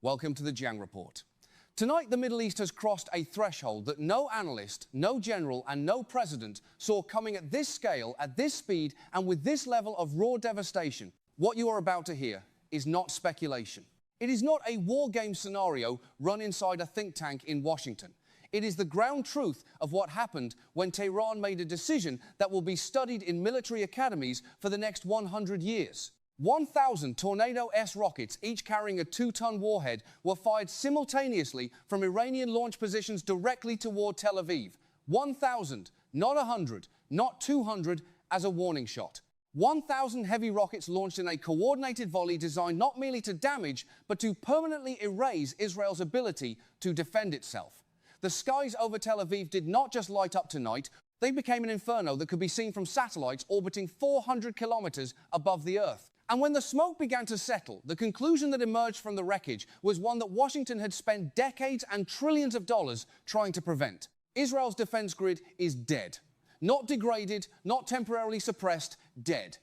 Welcome to the Jiang Report. Tonight, the Middle East has crossed a threshold that no analyst, no general, and no president saw coming at this scale, at this speed, and with this level of raw devastation. What you are about to hear is not speculation. It is not a war game scenario run inside a think tank in Washington. It is the ground truth of what happened when Tehran made a decision that will be studied in military academies for the next 100 years. 1,000 Tornado-S rockets, each carrying a 2-ton warhead, were fired simultaneously from Iranian launch positions directly toward Tel Aviv. 1,000, not 100, not 200, as a warning shot. 1,000 heavy rockets launched in a coordinated volley designed not merely to damage, but to permanently erase Israel's ability to defend itself. The skies over Tel Aviv did not just light up tonight, they became an inferno that could be seen from satellites orbiting 400 kilometers above the Earth. And when the smoke began to settle, the conclusion that emerged from the wreckage was one that Washington had spent decades and trillions of dollars trying to prevent. Israel's defense grid is dead. Not degraded, not temporarily suppressed, dead.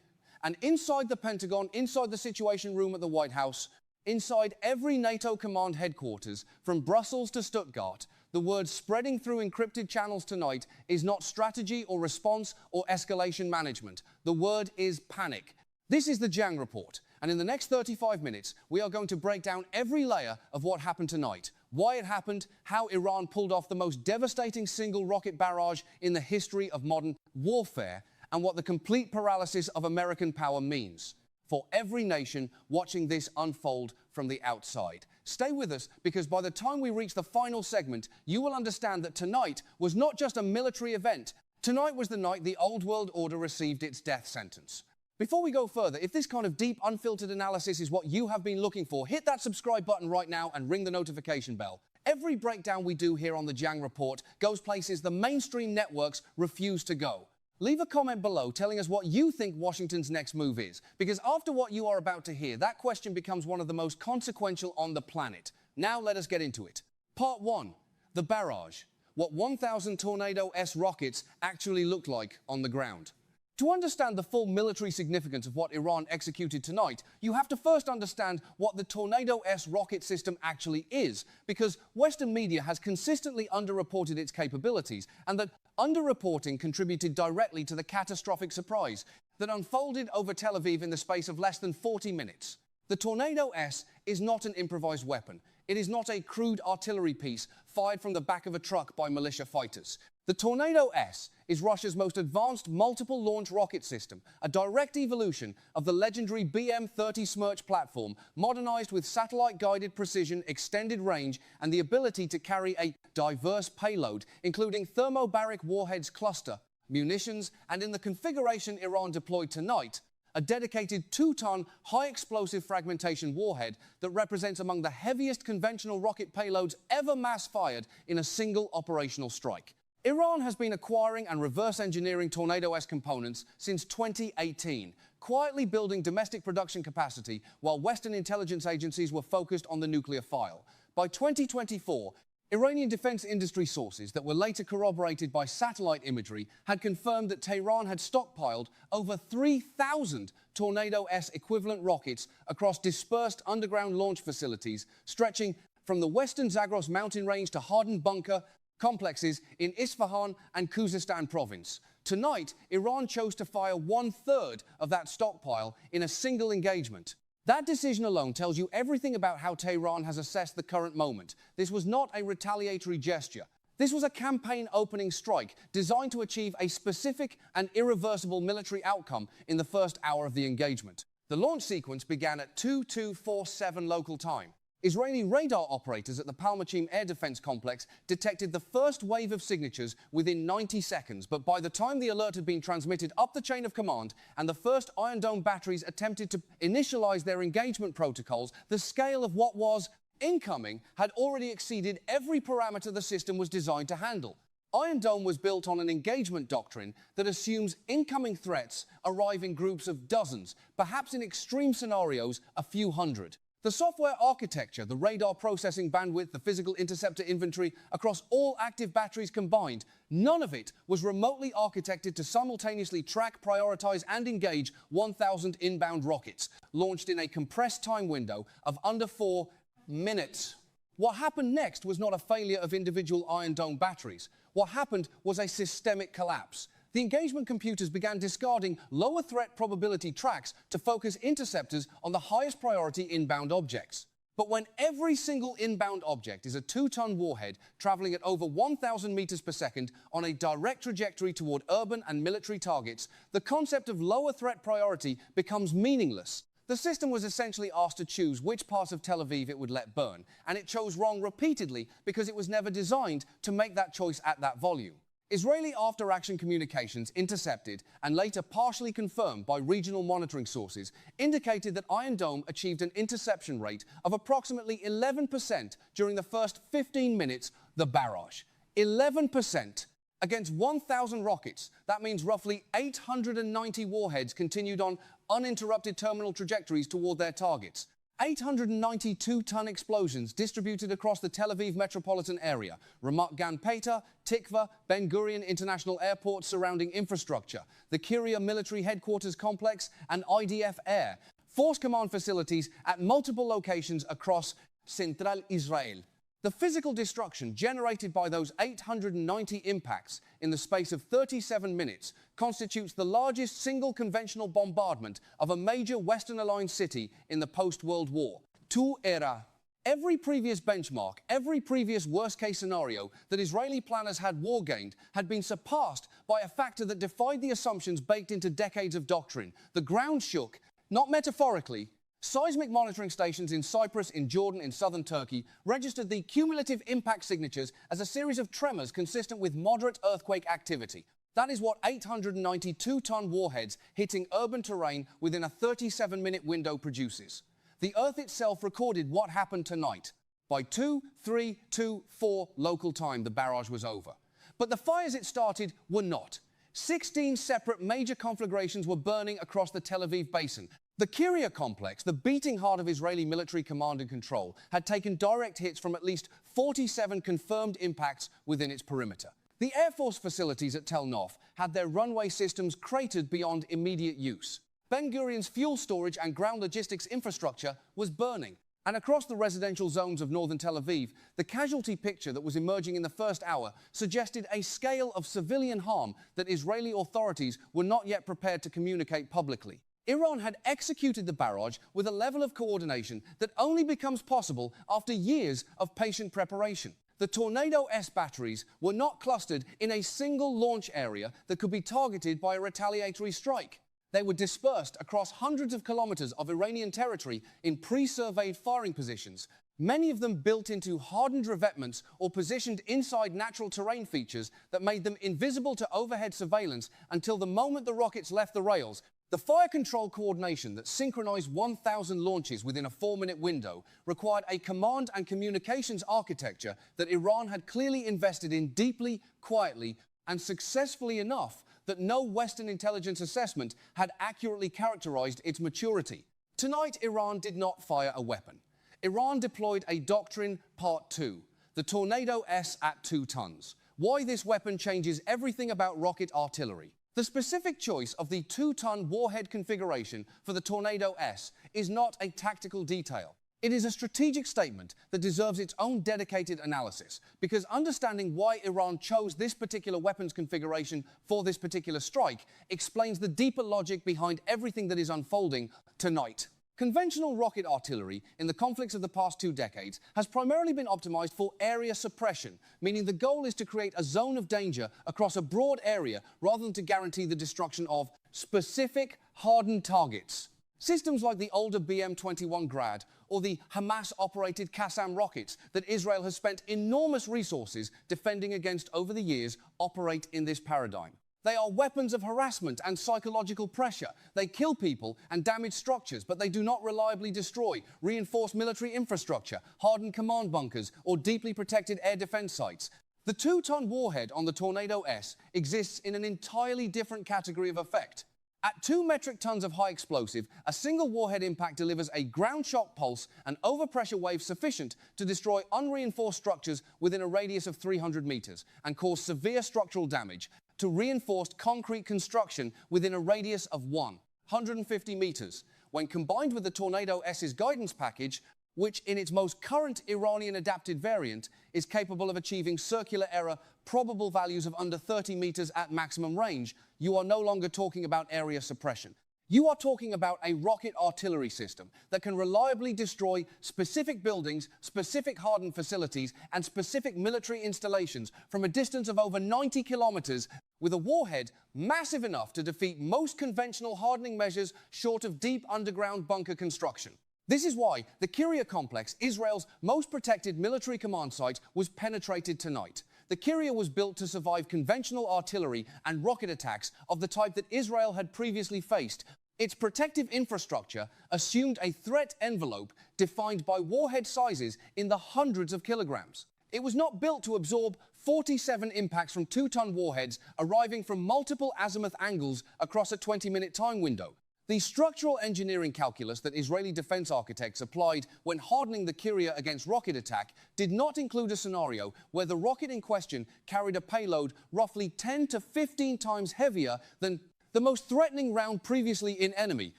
And inside the Pentagon, inside the Situation Room at the White House, inside every NATO command headquarters, from Brussels to Stuttgart, the word spreading through encrypted channels tonight is not strategy or response or escalation management. The word is panic. This is the Jiang Report, and in the next 35 minutes, we are going to break down every layer of what happened tonight, why it happened, how Iran pulled off the most devastating single rocket barrage in the history of modern warfare, and what the complete paralysis of American power means for every nation watching this unfold from the outside. Stay with us, because by the time we reach the final segment, you will understand that tonight was not just a military event. Tonight was the night the old world order received its death sentence. Before we go further, if this kind of deep, unfiltered analysis is what you have been looking for, hit that subscribe button right now and ring the notification bell. Every breakdown we do here on the Jiang Report goes places the mainstream networks refuse to go. Leave a comment below telling us what you think Washington's next move is, because after what you are about to hear, that question becomes one of the most consequential on the planet. Now let us get into it. Part 1. The Barrage. What 1,000 Tornado-S rockets actually looked like on the ground. To understand the full military significance of what Iran executed tonight, you have to first understand what the Tornado-S rocket system actually is, because Western media has consistently underreported its capabilities, and that underreporting contributed directly to the catastrophic surprise that unfolded over Tel Aviv in the space of less than 40 minutes. The Tornado-S is not an improvised weapon. It is not a crude artillery piece fired from the back of a truck by militia fighters. The Tornado-S is Russia's most advanced multiple-launch rocket system, a direct evolution of the legendary BM-30 Smerch platform, modernized with satellite-guided precision, extended range, and the ability to carry a diverse payload, including thermobaric warheads cluster, munitions, and in the configuration Iran deployed tonight, a dedicated 2-ton high-explosive fragmentation warhead that represents among the heaviest conventional rocket payloads ever mass-fired in a single operational strike. Iran has been acquiring and reverse engineering Tornado-S components since 2018, quietly building domestic production capacity while Western intelligence agencies were focused on the nuclear file. By 2024, Iranian defense industry sources that were later corroborated by satellite imagery had confirmed that Tehran had stockpiled over 3,000 Tornado-S equivalent rockets across dispersed underground launch facilities, stretching from the western Zagros mountain range to hardened bunker complexes in Isfahan and Khuzestan province. Tonight, Iran chose to fire 1/3 of that stockpile in a single engagement. That decision alone tells you everything about how Tehran has assessed the current moment. This was not a retaliatory gesture. This was a campaign-opening strike designed to achieve a specific and irreversible military outcome in the first hour of the engagement. The launch sequence began at 2247 local time. Israeli radar operators at the Palmachim Air Defense Complex detected the first wave of signatures within 90 seconds, but by the time the alert had been transmitted up the chain of command and the first Iron Dome batteries attempted to initialize their engagement protocols, the scale of what was incoming had already exceeded every parameter the system was designed to handle. Iron Dome was built on an engagement doctrine that assumes incoming threats arrive in groups of dozens, perhaps in extreme scenarios, a few hundred. The software architecture, the radar processing bandwidth, the physical interceptor inventory across all active batteries combined, none of it was remotely architected to simultaneously track, prioritize, and engage 1,000 inbound rockets, launched in a compressed time window of under 4 minutes. What happened next was not a failure of individual Iron Dome batteries. What happened was a systemic collapse. The engagement computers began discarding lower threat probability tracks to focus interceptors on the highest priority inbound objects. But when every single inbound object is a 2-ton warhead traveling at over 1,000 meters per second on a direct trajectory toward urban and military targets, the concept of lower threat priority becomes meaningless. The system was essentially asked to choose which parts of Tel Aviv it would let burn, and it chose wrong repeatedly because it was never designed to make that choice at that volume. Israeli after-action communications intercepted and later partially confirmed by regional monitoring sources indicated that Iron Dome achieved an interception rate of approximately 11% during the first 15 minutes, the barrage. 11%. Against 1,000 rockets, that means roughly 890 warheads continued on uninterrupted terminal trajectories toward their targets. 892-ton explosions distributed across the Tel Aviv metropolitan area, Ramat Gan Peta, Tikva, Ben Gurion International Airport surrounding infrastructure, the Kirya military headquarters complex, and IDF Air, force command facilities at multiple locations across Central Israel. The physical destruction generated by those 890 impacts in the space of 37 minutes constitutes the largest single conventional bombardment of a major Western-aligned city in the post-World War. Tu era. Every previous benchmark, every previous worst-case scenario that Israeli planners had wargained had been surpassed by a factor that defied the assumptions baked into decades of doctrine. The ground shook, not metaphorically. Seismic monitoring stations in Cyprus, in Jordan, in southern Turkey registered the cumulative impact signatures as a series of tremors consistent with moderate earthquake activity. That is what 892-ton warheads hitting urban terrain within a 37-minute window produces. The Earth itself recorded what happened tonight. By 2:03:24 local time, the barrage was over. But the fires it started were not. 16 separate major conflagrations were burning across the Tel Aviv basin. The Kirya complex, the beating heart of Israeli military command and control, had taken direct hits from at least 47 confirmed impacts within its perimeter. The Air Force facilities at Tel Aviv had their runway systems cratered beyond immediate use. Ben Gurion's fuel storage and ground logistics infrastructure was burning. And across the residential zones of northern Tel Aviv, the casualty picture that was emerging in the first hour suggested a scale of civilian harm that Israeli authorities were not yet prepared to communicate publicly. Iran had executed the barrage with a level of coordination that only becomes possible after years of patient preparation. The Tornado S batteries were not clustered in a single launch area that could be targeted by a retaliatory strike. They were dispersed across hundreds of kilometers of Iranian territory in pre-surveyed firing positions, many of them built into hardened revetments or positioned inside natural terrain features that made them invisible to overhead surveillance until the moment the rockets left the rails. The fire control coordination that synchronized 1,000 launches within a 4-minute window required a command and communications architecture that Iran had clearly invested in deeply, quietly, and successfully enough that no Western intelligence assessment had accurately characterized its maturity. Tonight, Iran did not fire a weapon. Iran deployed a doctrine part 2, the Tornado S at 2 tons. Why this weapon changes everything about rocket artillery. The specific choice of the 2-ton warhead configuration for the Tornado S is not a tactical detail. It is a strategic statement that deserves its own dedicated analysis, because understanding why Iran chose this particular weapons configuration for this particular strike explains the deeper logic behind everything that is unfolding tonight. Conventional rocket artillery in the conflicts of the past 2 decades has primarily been optimized for area suppression, meaning the goal is to create a zone of danger across a broad area rather than to guarantee the destruction of specific hardened targets. Systems like the older BM-21 Grad or the Hamas-operated Qassam rockets that Israel has spent enormous resources defending against over the years operate in this paradigm. They are weapons of harassment and psychological pressure. They kill people and damage structures, but they do not reliably destroy, reinforce military infrastructure, harden command bunkers, or deeply protected air defense sites. The 2-ton warhead on the Tornado S exists in an entirely different category of effect. At 2 metric tons of high explosive, a single warhead impact delivers a ground shock pulse and overpressure wave sufficient to destroy unreinforced structures within a radius of 300 meters and cause severe structural damage to reinforced concrete construction within a radius of 150 meters. When combined with the Tornado S's guidance package, which in its most current Iranian adapted variant is capable of achieving circular error probable values of under 30 meters at maximum range, you are no longer talking about area suppression. You are talking about a rocket artillery system that can reliably destroy specific buildings, specific hardened facilities, and specific military installations from a distance of over 90 kilometers with a warhead massive enough to defeat most conventional hardening measures short of deep underground bunker construction. This is why the Kirya complex, Israel's most protected military command site, was penetrated tonight. The Kirya was built to survive conventional artillery and rocket attacks of the type that Israel had previously faced. Its protective infrastructure assumed a threat envelope defined by warhead sizes in the hundreds of kilograms. It was not built to absorb 47 impacts from 2-ton warheads arriving from multiple azimuth angles across a 20-minute time window. The structural engineering calculus that Israeli defense architects applied when hardening the Kirya against rocket attack did not include a scenario where the rocket in question carried a payload roughly 10 to 15 times heavier than the most threatening round previously in enemy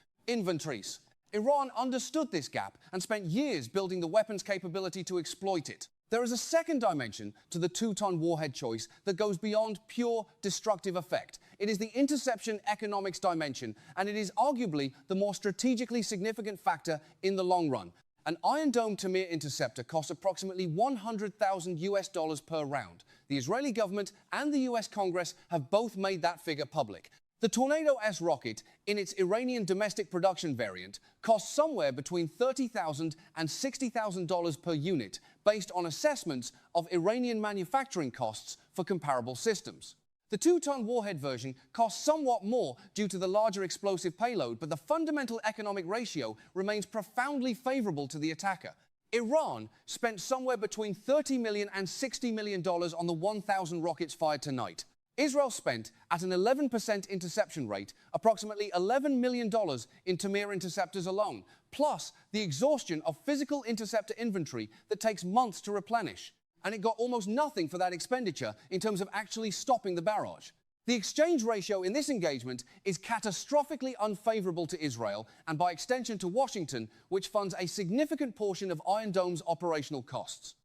inventories. Iran understood this gap and spent years building the weapons capability to exploit it. There is a second dimension to the 2-ton warhead choice that goes beyond pure destructive effect. It is the interception economics dimension, and it is arguably the more strategically significant factor in the long run. An Iron Dome Tamir interceptor costs approximately $100,000 per round. The Israeli government and the US Congress have both made that figure public. The Tornado S rocket, in its Iranian domestic production variant, costs somewhere between $30,000 and $60,000 per unit, based on assessments of Iranian manufacturing costs for comparable systems. The 2-ton warhead version costs somewhat more due to the larger explosive payload, but the fundamental economic ratio remains profoundly favorable to the attacker. Iran spent somewhere between $30 million and $60 million on the 1,000 rockets fired tonight. Israel spent, at an 11% interception rate, approximately $11 million in Tamir interceptors alone, plus the exhaustion of physical interceptor inventory that takes months to replenish. And it got almost nothing for that expenditure in terms of actually stopping the barrage. The exchange ratio in this engagement is catastrophically unfavorable to Israel and by extension to Washington, which funds a significant portion of Iron Dome's operational costs.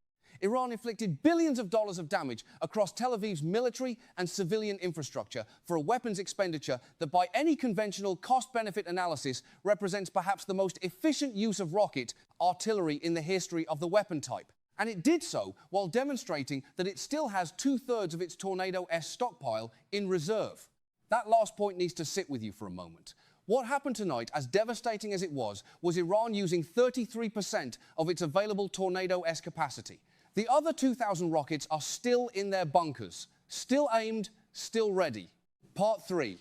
Iran inflicted billions of dollars of damage across Tel Aviv's military and civilian infrastructure for a weapons expenditure that by any conventional cost-benefit analysis represents perhaps the most efficient use of rocket artillery in the history of the weapon type. And it did so while demonstrating that it still has 2/3 of its Tornado S stockpile in reserve. That last point needs to sit with you for a moment. What happened tonight, as devastating as it was Iran using 33% of its available Tornado S capacity. The other 2,000 rockets are still in their bunkers, still aimed, still ready. Part 3.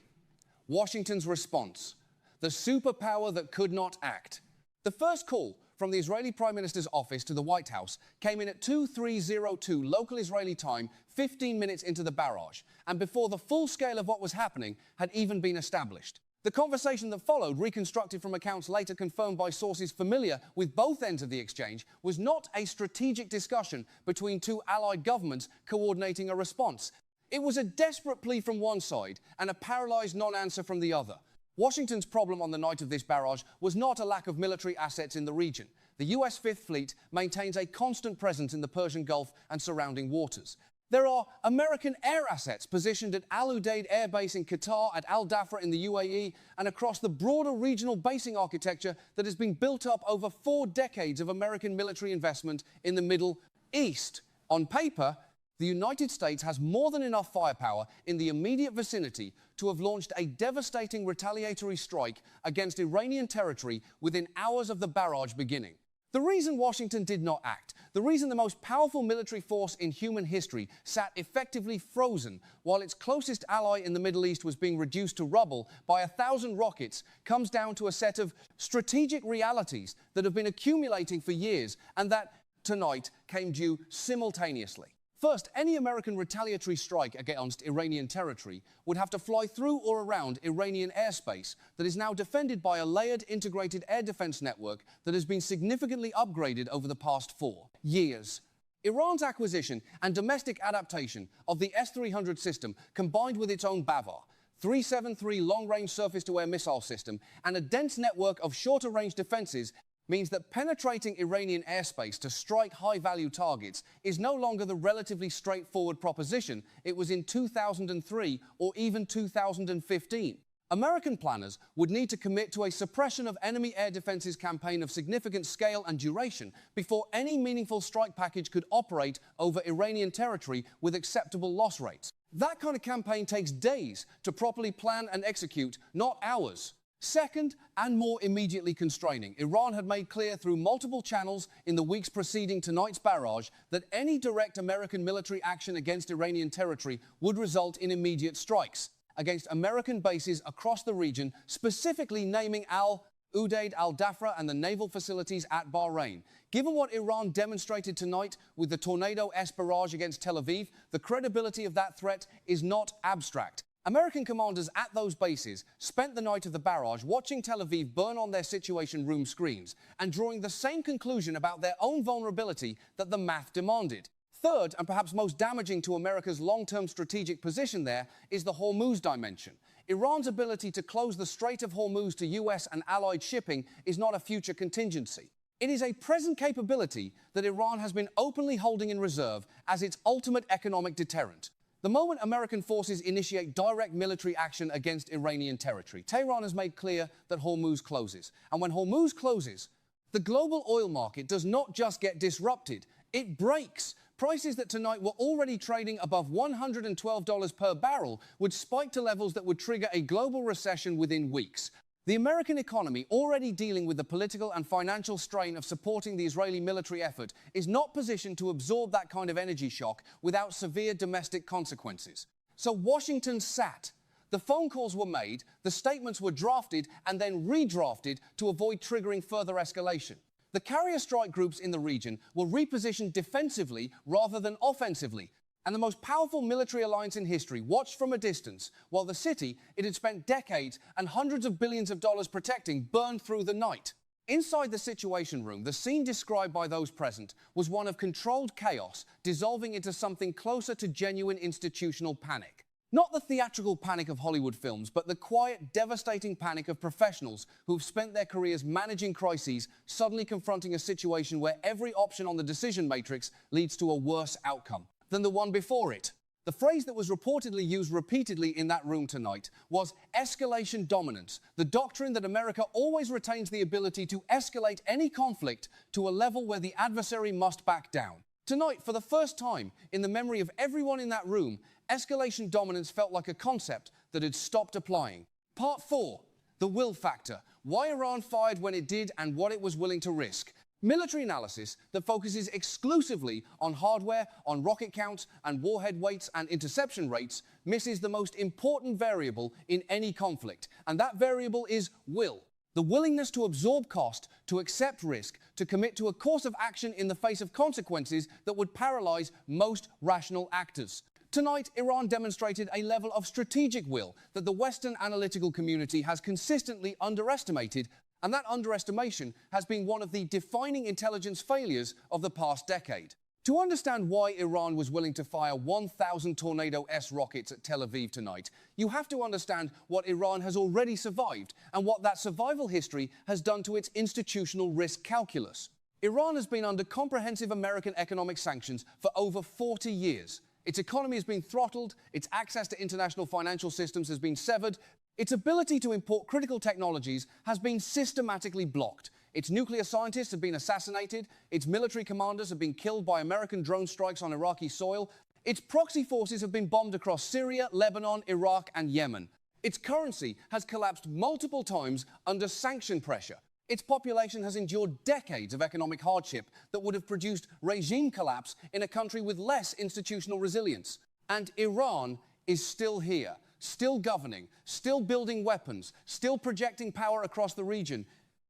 Washington's response. The superpower that could not act. The first call from the Israeli Prime Minister's office to the White House came in at 23:02 local Israeli time, 15 minutes into the barrage, and before the full scale of what was happening had even been established. The conversation that followed, reconstructed from accounts later confirmed by sources familiar with both ends of the exchange, was not a strategic discussion between two allied governments coordinating a response. It was a desperate plea from one side and a paralyzed non-answer from the other. Washington's problem on the night of this barrage was not a lack of military assets in the region. The US Fifth Fleet maintains a constant presence in the Persian Gulf and surrounding waters. There are American air assets positioned at Al Udeid Air Base in Qatar, at Al Dhafra in the UAE, and across the broader regional basing architecture that has been built up over 4 decades of American military investment in the Middle East. On paper, the United States has more than enough firepower in the immediate vicinity to have launched a devastating retaliatory strike against Iranian territory within hours of the barrage beginning. The reason Washington did not act, the reason the most powerful military force in human history sat effectively frozen while its closest ally in the Middle East was being reduced to rubble by 1,000 rockets, comes down to a set of strategic realities that have been accumulating for years and that tonight came due simultaneously. First, any American retaliatory strike against Iranian territory would have to fly through or around Iranian airspace that is now defended by a layered integrated air defense network that has been significantly upgraded over the past 4 years. Iran's acquisition and domestic adaptation of the S-300 system, combined with its own Bavar 373 long-range surface-to-air missile system and a dense network of shorter-range defenses, means that penetrating Iranian airspace to strike high-value targets is no longer the relatively straightforward proposition it was in 2003 or even 2015. American planners would need to commit to a suppression of enemy air defenses campaign of significant scale and duration before any meaningful strike package could operate over Iranian territory with acceptable loss rates. That kind of campaign takes days to properly plan and execute, not hours. Second, and more immediately constraining, Iran had made clear through multiple channels in the weeks preceding tonight's barrage that any direct American military action against Iranian territory would result in immediate strikes against American bases across the region, specifically naming Al-Udeid, Al-Dhafra and the naval facilities at Bahrain. Given what Iran demonstrated tonight with the Tornado-esque barrage against Tel Aviv, the credibility of that threat is not abstract. American commanders at those bases spent the night of the barrage watching Tel Aviv burn on their Situation Room screens and drawing the same conclusion about their own vulnerability that the math demanded. Third, and perhaps most damaging to America's long-term strategic position there, is the Hormuz dimension. Iran's ability to close the Strait of Hormuz to US and allied shipping is not a future contingency. It is a present capability that Iran has been openly holding in reserve as its ultimate economic deterrent. The moment American forces initiate direct military action against Iranian territory, Tehran has made clear that Hormuz closes. And when Hormuz closes, the global oil market does not just get disrupted, it breaks. Prices that tonight were already trading above $112 per barrel would spike to levels that would trigger a global recession within weeks. The American economy, already dealing with the political and financial strain of supporting the Israeli military effort, is not positioned to absorb that kind of energy shock without severe domestic consequences. So Washington sat. The phone calls were made, the statements were drafted and then redrafted to avoid triggering further escalation. The carrier strike groups in the region were repositioned defensively rather than offensively, and the most powerful military alliance in history watched from a distance while the city it had spent decades and hundreds of billions of dollars protecting burned through the night. Inside the Situation Room, the scene described by those present was one of controlled chaos dissolving into something closer to genuine institutional panic. Not the theatrical panic of Hollywood films, but the quiet, devastating panic of professionals who've spent their careers managing crises, suddenly confronting a situation where every option on the decision matrix leads to a worse outcome than the one before it. The phrase that was reportedly used repeatedly in that room tonight was escalation dominance, the doctrine that America always retains the ability to escalate any conflict to a level where the adversary must back down. Tonight, for the first time in the memory of everyone in that room, escalation dominance felt like a concept that had stopped applying. Part 4. The will factor. Why Iran fired when it did and what it was willing to risk. Military analysis that focuses exclusively on hardware, on rocket counts and warhead weights and interception rates misses the most important variable in any conflict, and that variable is will. The willingness to absorb cost, to accept risk, to commit to a course of action in the face of consequences that would paralyze most rational actors. Tonight, Iran demonstrated a level of strategic will that the Western analytical community has consistently underestimated, and that underestimation has been one of the defining intelligence failures of the past decade. To understand why Iran was willing to fire 1,000 Tornado-esque rockets at Tel Aviv tonight, you have to understand what Iran has already survived and what that survival history has done to its institutional risk calculus. Iran has been under comprehensive American economic sanctions for over 40 years. Its economy has been throttled, its access to international financial systems has been severed, its ability to import critical technologies has been systematically blocked. Its nuclear scientists have been assassinated, its military commanders have been killed by American drone strikes on Iraqi soil, its proxy forces have been bombed across Syria, Lebanon, Iraq and Yemen. Its currency has collapsed multiple times under sanction pressure. Its population has endured decades of economic hardship that would have produced regime collapse in a country with less institutional resilience. And Iran is still here, still governing, still building weapons, still projecting power across the region,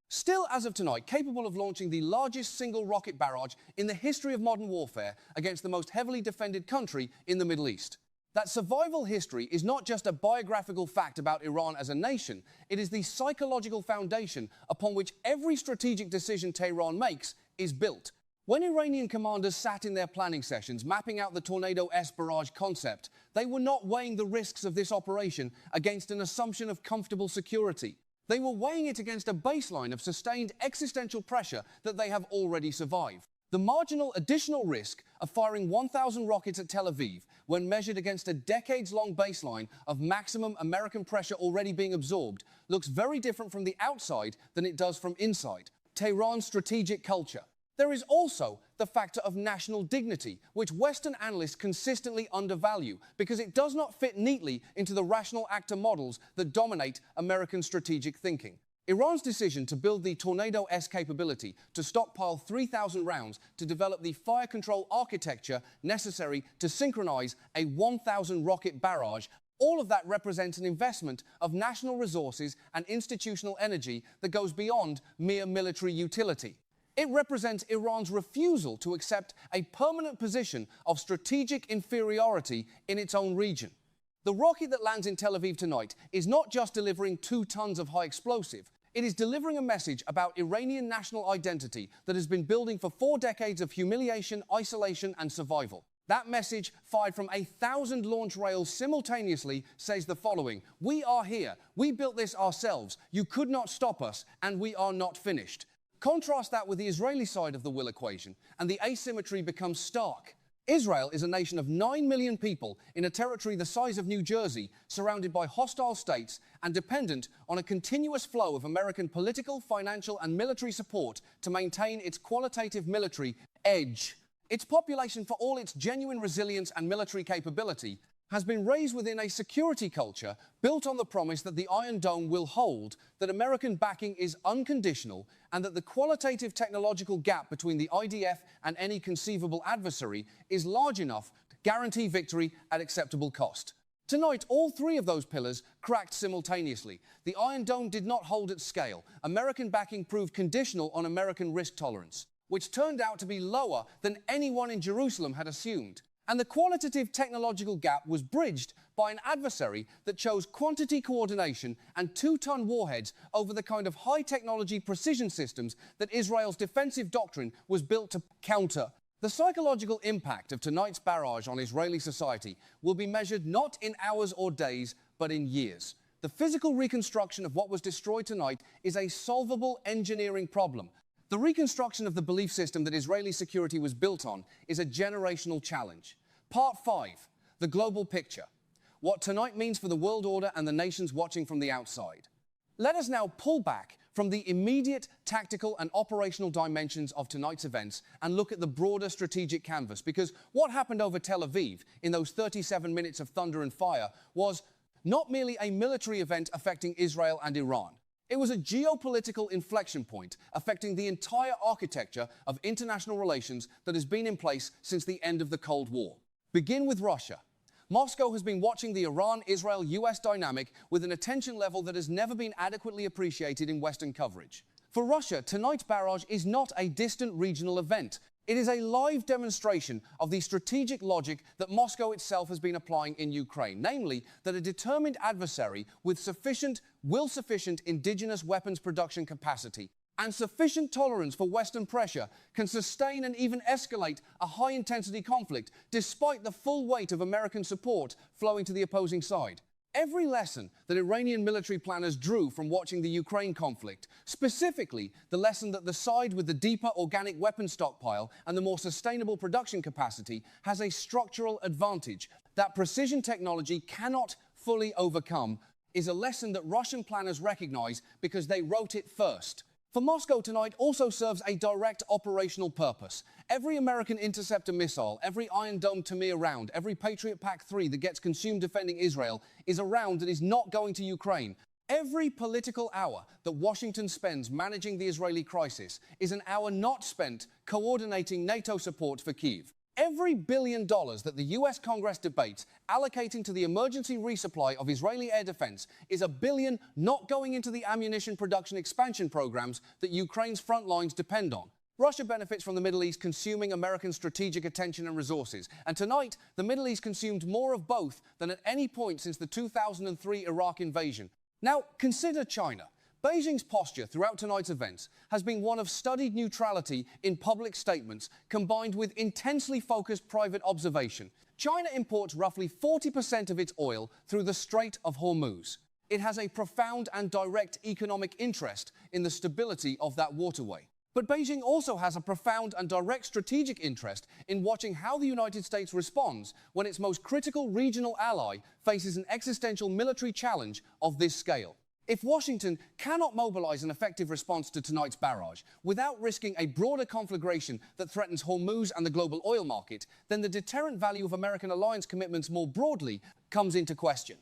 still, as of tonight, capable of launching the largest single rocket barrage in the history of modern warfare against the most heavily defended country in the Middle East. That survival history is not just a biographical fact about Iran as a nation, it is the psychological foundation upon which every strategic decision Tehran makes is built. When Iranian commanders sat in their planning sessions mapping out the Tornado-esque barrage concept, they were not weighing the risks of this operation against an assumption of comfortable security. They were weighing it against a baseline of sustained existential pressure that they have already survived. The marginal additional risk of firing 1,000 rockets at Tel Aviv, when measured against a decades-long baseline of maximum American pressure already being absorbed, looks very different from the outside than it does from inside. Tehran's strategic culture. There is also the factor of national dignity, which Western analysts consistently undervalue because it does not fit neatly into the rational actor models that dominate American strategic thinking. Iran's decision to build the Tornado-S capability to stockpile 3,000 rounds to develop the fire control architecture necessary to synchronize a 1,000 rocket barrage, all of that represents an investment of national resources and institutional energy that goes beyond mere military utility. It represents Iran's refusal to accept a permanent position of strategic inferiority in its own region. The rocket that lands in Tel Aviv tonight is not just delivering 2 tons of high explosive, it is delivering a message about Iranian national identity that has been building for 4 decades of humiliation, isolation, and survival. That message, fired from 1,000 launch rails simultaneously, says the following: "We are here, we built this ourselves, you could not stop us, and we are not finished." Contrast that with the Israeli side of the will equation, and the asymmetry becomes stark. Israel is a nation of 9 million people in a territory the size of New Jersey, surrounded by hostile states and dependent on a continuous flow of American political, financial, and military support to maintain its qualitative military edge. Its population, for all its genuine resilience and military capability, has been raised within a security culture built on the promise that the Iron Dome will hold, that American backing is unconditional, and that the qualitative technological gap between the IDF and any conceivable adversary is large enough to guarantee victory at acceptable cost. Tonight, all 3 of those pillars cracked simultaneously. The Iron Dome did not hold at scale. American backing proved conditional on American risk tolerance, which turned out to be lower than anyone in Jerusalem had assumed. And the qualitative technological gap was bridged by an adversary that chose quantity coordination and 2-ton warheads over the kind of high-technology precision systems that Israel's defensive doctrine was built to counter. The psychological impact of tonight's barrage on Israeli society will be measured not in hours or days, but in years. The physical reconstruction of what was destroyed tonight is a solvable engineering problem. The reconstruction of the belief system that Israeli security was built on is a generational challenge. Part 5, the global picture. What tonight means for the world order and the nations watching from the outside. Let us now pull back from the immediate tactical and operational dimensions of tonight's events and look at the broader strategic canvas, because what happened over Tel Aviv in those 37 minutes of thunder and fire was not merely a military event affecting Israel and Iran. It was a geopolitical inflection point affecting the entire architecture of international relations that has been in place since the end of the Cold War. Begin with Russia. Moscow has been watching the Iran-Israel-US dynamic with an attention level that has never been adequately appreciated in Western coverage. For Russia, tonight's barrage is not a distant regional event. It is a live demonstration of the strategic logic that Moscow itself has been applying in Ukraine, namely that a determined adversary with sufficient indigenous weapons production capacity and sufficient tolerance for Western pressure can sustain and even escalate a high-intensity conflict despite the full weight of American support flowing to the opposing side. Every lesson that Iranian military planners drew from watching the Ukraine conflict, specifically the lesson that the side with the deeper organic weapon stockpile and the more sustainable production capacity has a structural advantage that precision technology cannot fully overcome, is a lesson that Russian planners recognize because they wrote it first. For Moscow tonight also serves a direct operational purpose. Every American interceptor missile, every Iron Dome Tamir round, every Patriot PAC-3 that gets consumed defending Israel is a round that is not going to Ukraine. Every political hour that Washington spends managing the Israeli crisis is an hour not spent coordinating NATO support for Kyiv. Every $1 billion that the US Congress debates allocating to the emergency resupply of Israeli air defense is $1 billion not going into the ammunition production expansion programs that Ukraine's front lines depend on. Russia benefits from the Middle East consuming American strategic attention and resources, and tonight the Middle East consumed more of both than at any point since the 2003 Iraq invasion. Now, consider China. Beijing's posture throughout tonight's events has been one of studied neutrality in public statements combined with intensely focused private observation. China imports roughly 40% of its oil through the Strait of Hormuz. It has a profound and direct economic interest in the stability of that waterway. But Beijing also has a profound and direct strategic interest in watching how the United States responds when its most critical regional ally faces an existential military challenge of this scale. If Washington cannot mobilize an effective response to tonight's barrage without risking a broader conflagration that threatens Hormuz and the global oil market, then the deterrent value of American alliance commitments more broadly comes into question.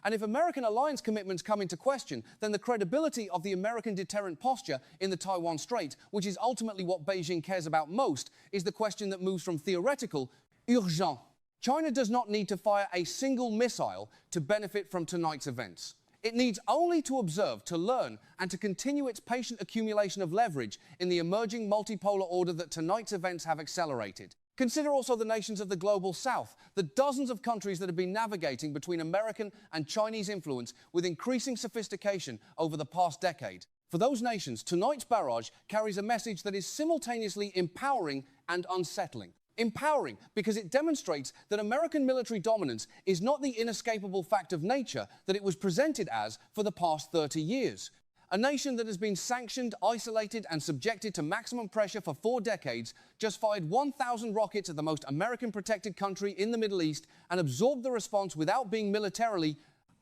And if American alliance commitments come into question, then the credibility of the American deterrent posture in the Taiwan Strait, which is ultimately what Beijing cares about most, is the question that moves from theoretical urgent. China does not need to fire a single missile to benefit from tonight's events. It needs only to observe, to learn, and to continue its patient accumulation of leverage in the emerging multipolar order that tonight's events have accelerated. Consider also the nations of the global south, the dozens of countries that have been navigating between American and Chinese influence with increasing sophistication over the past decade. For those nations, tonight's barrage carries a message that is simultaneously empowering and unsettling. Empowering because it demonstrates that American military dominance is not the inescapable fact of nature that it was presented as for the past 30 years. A nation that has been sanctioned, isolated, and subjected to maximum pressure for 4 decades just fired 1,000 rockets at the most American-protected country in the Middle East and absorbed the response without being militarily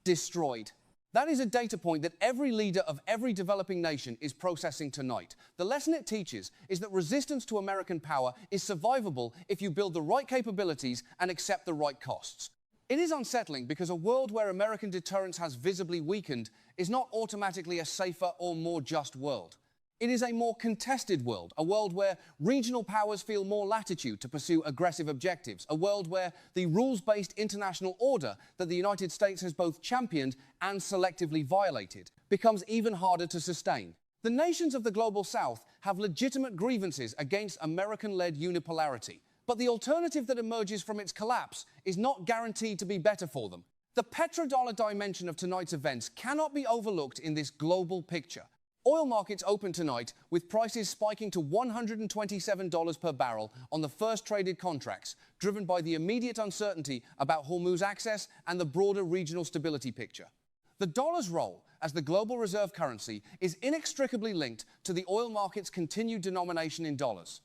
destroyed. That is a data point that every leader of every developing nation is processing tonight. The lesson it teaches is that resistance to American power is survivable if you build the right capabilities and accept the right costs. It is unsettling because a world where American deterrence has visibly weakened is not automatically a safer or more just world. It is a more contested world, a world where regional powers feel more latitude to pursue aggressive objectives, a world where the rules-based international order that the United States has both championed and selectively violated becomes even harder to sustain. The nations of the global south have legitimate grievances against American-led unipolarity, but the alternative that emerges from its collapse is not guaranteed to be better for them. The petrodollar dimension of tonight's events cannot be overlooked in this global picture. Oil markets opened tonight with prices spiking to $127 per barrel on the first traded contracts, driven by the immediate uncertainty about Hormuz access and the broader regional stability picture. The dollar's role as the global reserve currency is inextricably linked to the oil market's continued denomination in dollars.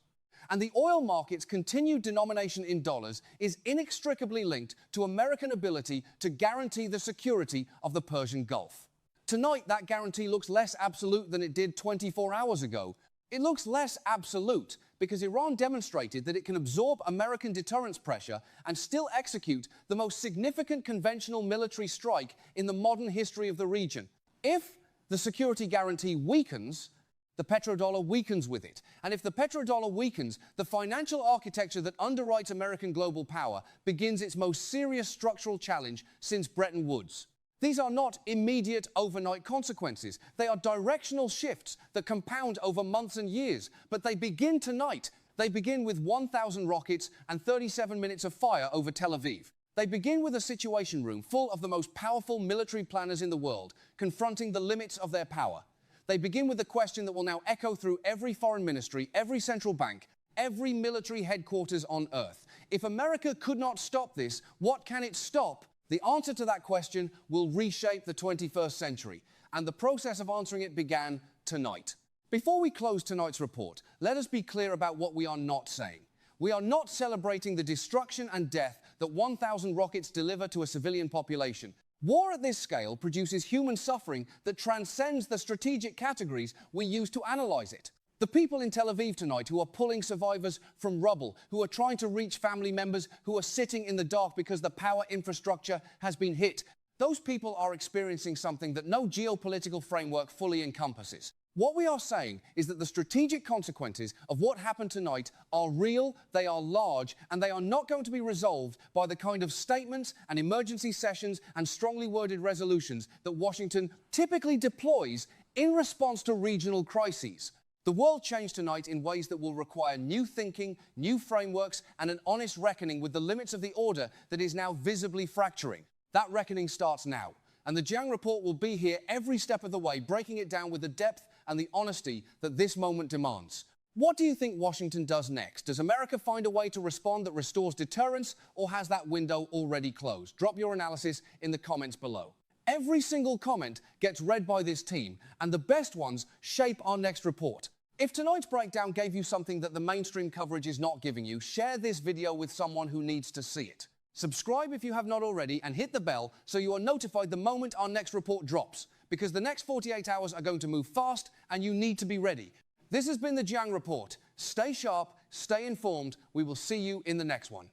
And the oil market's continued denomination in dollars is inextricably linked to American ability to guarantee the security of the Persian Gulf. Tonight, that guarantee looks less absolute than it did 24 hours ago. It looks less absolute because Iran demonstrated that it can absorb American deterrence pressure and still execute the most significant conventional military strike in the modern history of the region. If the security guarantee weakens, the petrodollar weakens with it. And if the petrodollar weakens, the financial architecture that underwrites American global power begins its most serious structural challenge since Bretton Woods. These are not immediate overnight consequences. They are directional shifts that compound over months and years. But they begin tonight. They begin with 1,000 rockets and 37 minutes of fire over Tel Aviv. They begin with a situation room full of the most powerful military planners in the world, confronting the limits of their power. They begin with the question that will now echo through every foreign ministry, every central bank, every military headquarters on Earth. If America could not stop this, what can it stop? The answer to that question will reshape the 21st century, and the process of answering it began tonight. Before we close tonight's report, let us be clear about what we are not saying. We are not celebrating the destruction and death that 1,000 rockets deliver to a civilian population. War at this scale produces human suffering that transcends the strategic categories we use to analyze it. The people in Tel Aviv tonight who are pulling survivors from rubble, who are trying to reach family members who are sitting in the dark because the power infrastructure has been hit, those people are experiencing something that no geopolitical framework fully encompasses. What we are saying is that the strategic consequences of what happened tonight are real, they are large, and they are not going to be resolved by the kind of statements and emergency sessions and strongly worded resolutions that Washington typically deploys in response to regional crises. The world changed tonight in ways that will require new thinking, new frameworks, and an honest reckoning with the limits of the order that is now visibly fracturing. That reckoning starts now, and the Jiang Report will be here every step of the way, breaking it down with the depth and the honesty that this moment demands. What do you think Washington does next? Does America find a way to respond that restores deterrence, or has that window already closed? Drop your analysis in the comments below. Every single comment gets read by this team, and the best ones shape our next report. If tonight's breakdown gave you something that the mainstream coverage is not giving you, share this video with someone who needs to see it. Subscribe if you have not already, and hit the bell so you are notified the moment our next report drops, because the next 48 hours are going to move fast and you need to be ready. This has been the Jiang Report. Stay sharp, stay informed. We will see you in the next one.